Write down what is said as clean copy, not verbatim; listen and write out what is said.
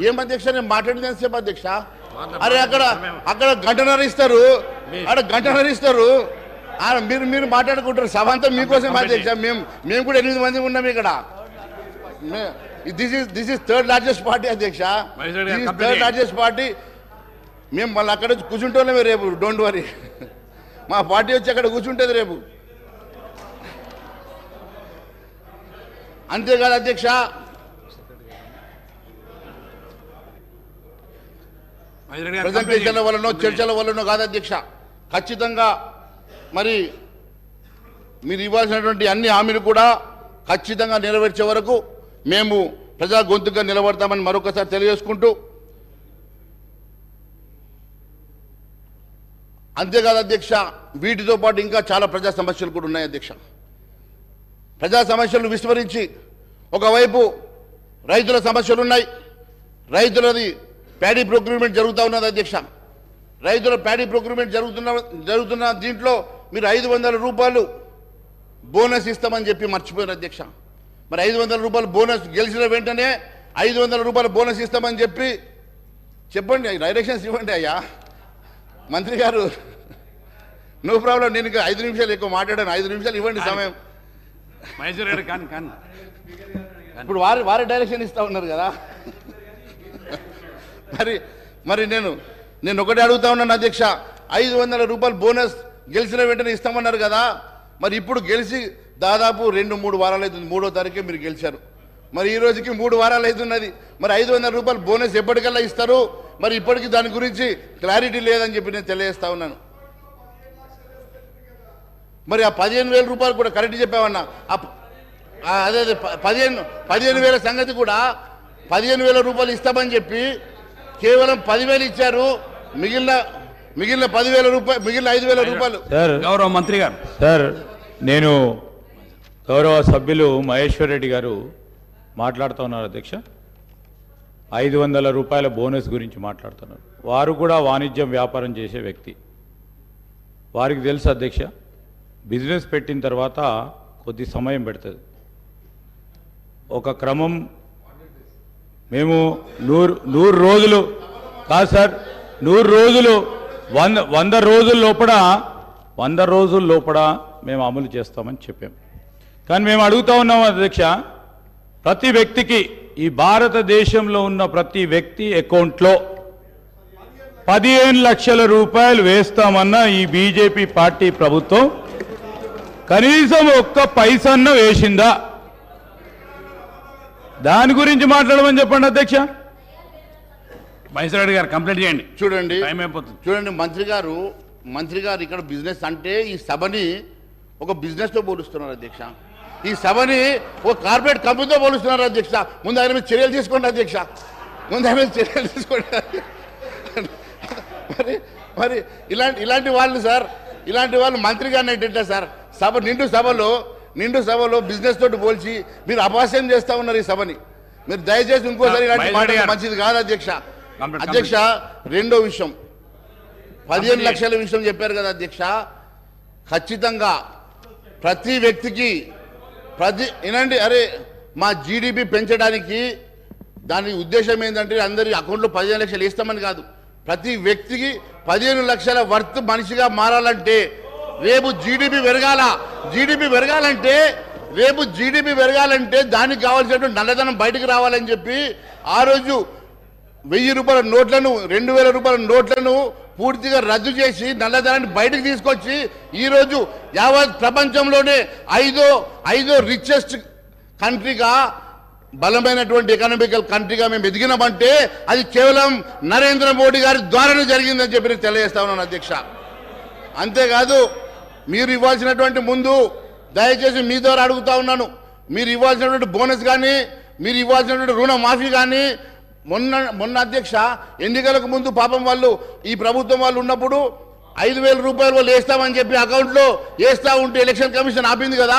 ఏం అధ్యక్ష నేను మాట్లాడింది ఎంతసేపు అధ్యక్ష అరే అక్కడ గంటన్నర ఇస్తారు అక్కడ గంటన్నర ఇస్తారు మీరు మాట్లాడుకుంటారు సభ అంతా మీకోసం అధ్యక్ష మేము కూడా 8 మంది ఉన్నాం ఇక్కడ this is third largest party అధ్యక్ష థర్డ్ లార్జెస్ట్ పార్టీ మేము మళ్ళీ అక్కడ వచ్చి కూర్చుంటామే రేపు డోంట్ వరీ మా పార్టీ వచ్చి అక్కడ కూర్చుంటుంది రేపు అంతేకాదు అధ్యక్ష ప్రజెంటేషన్ల వల్లనో చర్చల వల్లనో కాదు అధ్యక్ష ఖచ్చితంగా మరి మీరు ఇవ్వాల్సినటువంటి అన్ని హామీలు కూడా ఖచ్చితంగా నెరవేర్చే వరకు మేము ప్రజా గొంతుగా నిలబడతామని మరొకసారి తెలియజేసుకుంటూ అంతేకాదు అధ్యక్ష వీటితో పాటు ఇంకా చాలా ప్రజా సమస్యలు కూడా ఉన్నాయి అధ్యక్ష ప్రజా సమస్యలను విస్మరించి ఒకవైపు రైతుల సమస్యలు ఉన్నాయి రైతులది ప్యాడీ ప్రొక్యూర్మెంట్ జరుగుతూ ఉన్నది అధ్యక్ష రైతుల ప్యాడీ ప్రొక్యూర్మెంట్ జరుగుతున్న దీంట్లో మీరు 500 రూపాయలు బోనస్ ఇస్తామని చెప్పి మర్చిపోయారు అధ్యక్ష మరి 500 రూపాయలు బోనస్ గెలిచిన వెంటనే 500 రూపాయలు బోనస్ ఇస్తామని చెప్పండి డైరెక్షన్స్ ఇవ్వండి అయ్యా మంత్రి గారు నో ప్రాబ్లం నేను ఇంకా 5 నిమిషాలు ఎక్కువ మాట్లాడాను 5 నిమిషాలు ఇవ్వండి సమయం ఇప్పుడు వారి డైరెక్షన్ ఇస్తా ఉన్నారు కదా మరి నేను ఒకటి అడుగుతా ఉన్నాను అధ్యక్ష 500 రూపాయలు బోనస్ గెలిచిన వెంటనే ఇస్తామన్నారు కదా మరి ఇప్పుడు గెలిచి దాదాపు 2-3 వారాలు అవుతుంది 3వ తారీఖే మీరు గెలిచారు మరి ఈ రోజుకి 3 వారాలు అవుతున్నది మరి 500 రూపాయలు బోనస్ ఎప్పటికల్లా ఇస్తారు మరి ఇప్పటికీ దాని గురించి క్లారిటీ లేదని చెప్పి నేను తెలియజేస్తా ఉన్నాను మరి ఆ 15,000 రూపాయలు కూడా కరెక్ట్ చెప్పామన్నా అదే 15,000 సంగతి కూడా 15,000 రూపాయలు ఇస్తామని చెప్పి కేవలం 10,000 ఇచ్చారు మిగిలిన 10,000 రూపాయలు మిగిలిన 5,000 రూపాయలు గౌరవ మంత్రి గారు సార్ నేను గౌరవ సభ్యులు మహేశ్వర్ రెడ్డి గారు మాట్లాడుతూ ఉన్నారు అధ్యక్ష 500 రూపాయల బోనస్ గురించి మాట్లాడుతున్నారు వారు కూడా వాణిజ్యం వ్యాపారం చేసే వ్యక్తి వారికి తెలుసు అధ్యక్ష బిజినెస్ పెట్టిన తర్వాత కొద్ది సమయం పెడుతుంది ఒక క్రమం మేము 100 రోజులు కాదు సార్ 100 రోజులు 100 రోజుల లోపల మేము అమలు చేస్తామని చెప్పాం కానీ మేము అడుగుతా ఉన్నాం అధ్యక్ష ప్రతి వ్యక్తికి ఈ భారతదేశంలో ఉన్న ప్రతి వ్యక్తి అకౌంట్లో 15 లక్షల రూపాయలు వేస్తామన్న ఈ బీజేపీ పార్టీ ప్రభుత్వం కనీసం ఒక్క పైసన్న వేసిందా దాని గురించి మాట్లాడమని చెప్పండి అధ్యక్ష మహేశ్వర గారు కంప్లీట్ చేయండి చూడండి టైం అయిపోతుంది చూడండి మంత్రి గారు ఇక్కడ బిజినెస్ అంటే ఈ సభని ఒక బిజినెస్తో పోలుస్తున్నారు అధ్యక్ష ఈ సభని ఒక కార్పొరేట్ కంపెనీతో పోలుస్తున్నారు అధ్యక్ష ముందు ఆయన మీద చర్యలు తీసుకోండి అధ్యక్ష మరి ఇలాంటి వాళ్ళు సార్ ఇలాంటి వాళ్ళు మంత్రి గారిని ఏంటంటే సార్ నిండు సభలో బిజినెస్ తోటి పోల్చి మీరు అపహాస్యం చేస్తా ఉన్నారు ఈ సభని మీరు దయచేసి ఇంకోసారి ఇలాంటి మాట మంచిది కాదు అధ్యక్ష రెండో విషయం 15 లక్షల విషయం చెప్పారు కదా అధ్యక్ష ఖచ్చితంగా ప్రతి వ్యక్తికి వినండి అరే మా జీడిపి పెంచడానికి దాని ఉద్దేశం ఏంటంటే అందరి అకౌంట్లో 15 లక్షలు వేస్తామని కాదు ప్రతి వ్యక్తికి 15 లక్షల వర్త్ మనిషిగా మారాలంటే రేపు జీడిపి పెరగాలంటే దానికి కావాల్సినటువంటి నల్లధనం బయటకు రావాలని చెప్పి ఆ రోజు 1000 రూపాయల నోట్లను 2,000 రూపాయల నోట్లను పూర్తిగా రద్దు చేసి నల్లధనాన్ని బయటకు తీసుకొచ్చి ఈరోజు యావత్ ప్రపంచంలోనే ఐదో రిచెస్ట్ కంట్రీగా బలమైనటువంటి ఎకనామికల్ కంట్రీగా మేము ఎదిగినామంటే అది కేవలం నరేంద్ర మోడీ గారి ద్వారానే జరిగిందని చెప్పి నేను తెలియజేస్తా ఉన్నాను అధ్యక్ష అంతేకాదు మీరు ఇవ్వాల్సినటువంటి ముందు దయచేసి మీ ద్వారా అడుగుతా ఉన్నాను మీరు ఇవ్వాల్సినటువంటి బోనస్ కానీ మీరు ఇవ్వాల్సినటువంటి రుణమాఫీ కానీ మొన్న అధ్యక్ష ఎన్నికలకు ముందు పాపం వాళ్ళు ఈ ప్రభుత్వం వాళ్ళు ఉన్నప్పుడు 5,000 రూపాయలు వాళ్ళు వేస్తామని చెప్పి అకౌంట్లో వేస్తా ఉంటే ఎలక్షన్ కమిషన్ ఆపింది కదా